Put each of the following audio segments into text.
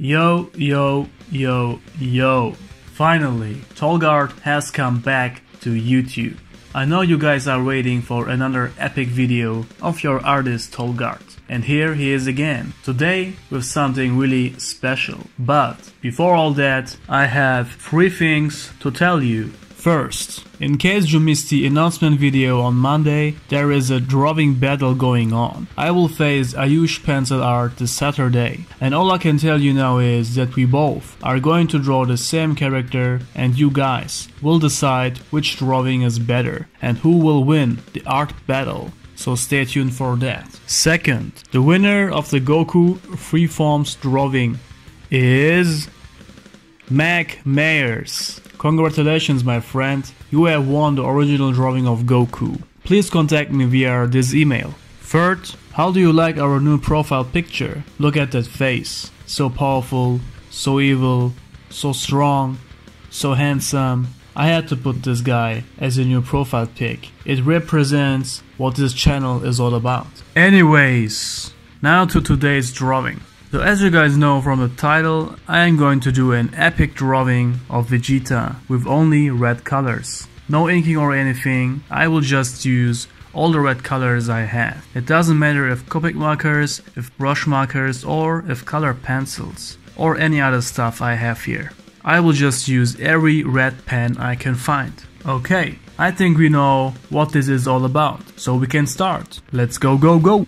Yo, yo, yo, yo. Finally, TolgArt has come back to YouTube. I know you guys are waiting for another epic video of your artist TolgArt. And here he is again, today with something really special. But before all that, I have 3 things to tell you. First, in case you missed the announcement video on Monday, there is a drawing battle going on. I will face Ayush Pencil Art this Saturday, and all I can tell you now is that we both are going to draw the same character, and you guys will decide which drawing is better and who will win the art battle. So stay tuned for that. Second, the winner of the Goku Freeforms drawing is Mac Mayers. Congratulations, my friend, you have won the original drawing of Goku. Please contact me via this email. Third, how do you like our new profile picture? Look at that face. So powerful, so evil, so strong, so handsome. I had to put this guy as a new profile pic. It represents what this channel is all about. Anyways, now to today's drawing. So as you guys know from the title, I am going to do an epic drawing of Vegeta with only red colors. No inking or anything, I will just use all the red colors I have. It doesn't matter if Copic markers, if brush markers, or if color pencils, or any other stuff I have here. I will just use every red pen I can find. Okay, I think we know what this is all about, so we can start. Let's go, go, go!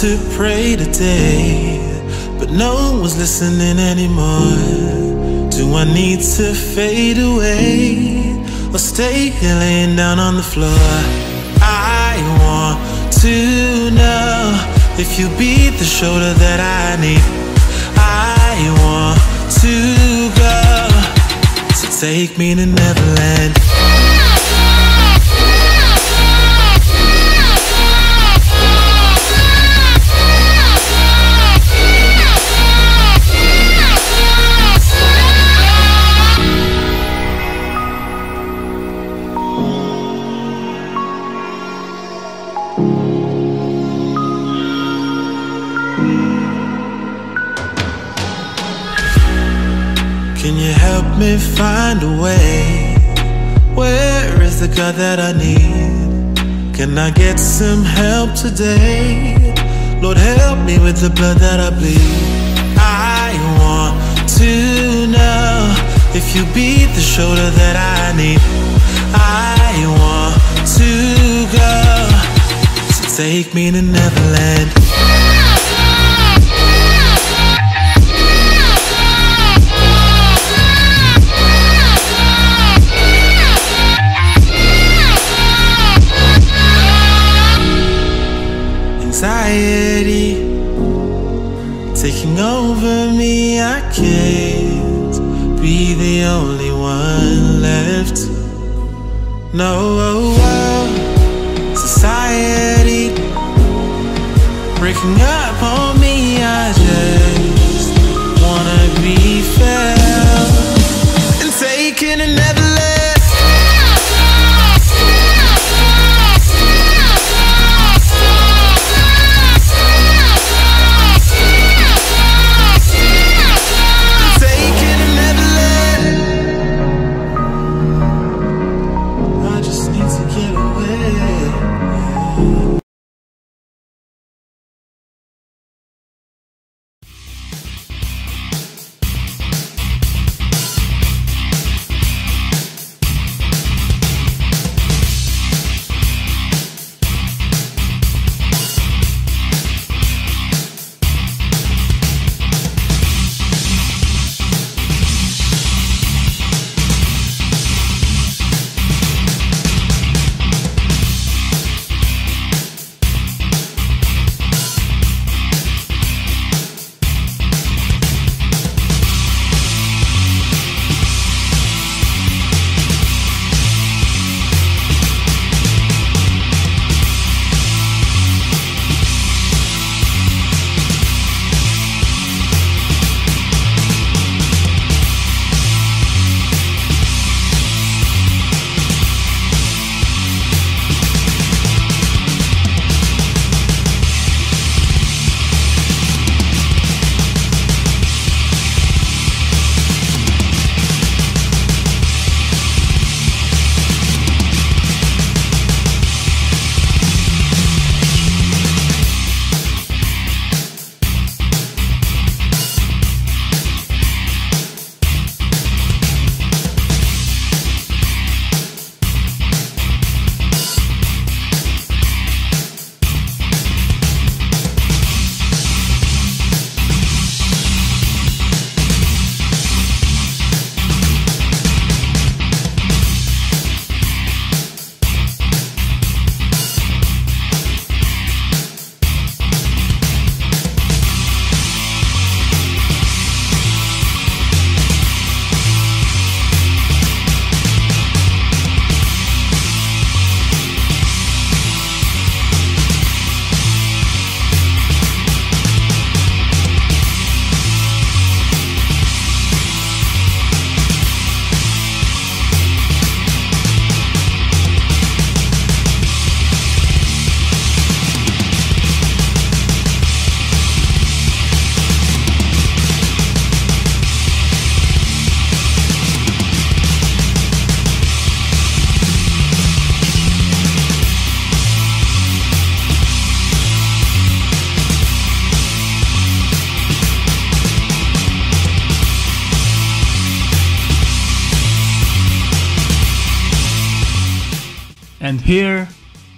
To pray today, but no one was listening anymore. Do I need to fade away or stay here laying down on the floor? I want to know if you'll be the shoulder that I need. I want to go, so take me to Neverland. Can you help me find a way? Where is the God that I need? Can I get some help today? Lord, help me with the blood that I bleed. I want to know if you be the shoulder that I need. I want to go, so take me to Neverland. Anxiety taking over me, I can't be the only one left. No, society breaking up on me, I just wanna be felt and taken to Neverland. And here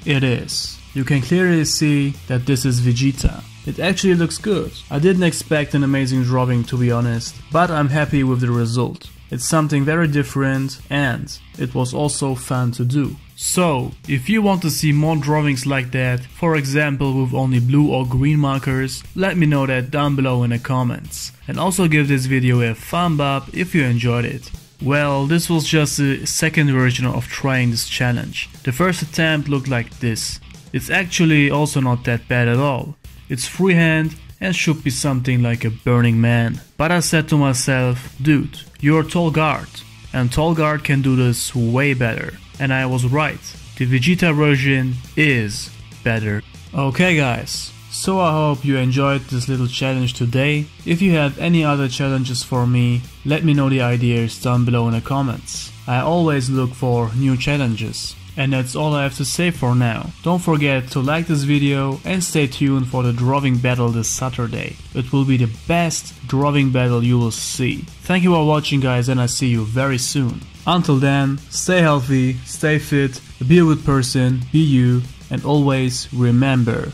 it is. You can clearly see that this is Vegeta. It actually looks good. I didn't expect an amazing drawing, to be honest, but I'm happy with the result. It's something very different and it was also fun to do. So, if you want to see more drawings like that, for example with only blue or green markers, let me know that down below in the comments. And also give this video a thumb up if you enjoyed it. Well, this was just the second version of trying this challenge. The first attempt looked like this. It's actually also not that bad at all. It's freehand and should be something like a Burning Man. But I said to myself, dude, you're TolgArt, and TolgArt can do this way better. And I was right. The Vegeta version is better. Okay guys, So I hope you enjoyed this little challenge today. If you have any other challenges for me, let me know the ideas down below in the comments. I always look for new challenges. And that's all I have to say for now. Don't forget to like this video and stay tuned for the drawing battle this Saturday. It will be the best drawing battle you will see. Thank you for watching, guys, and I see you very soon. Until then, stay healthy, stay fit, be a good person, be you, and always remember,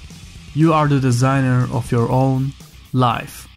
you are the designer of your own life.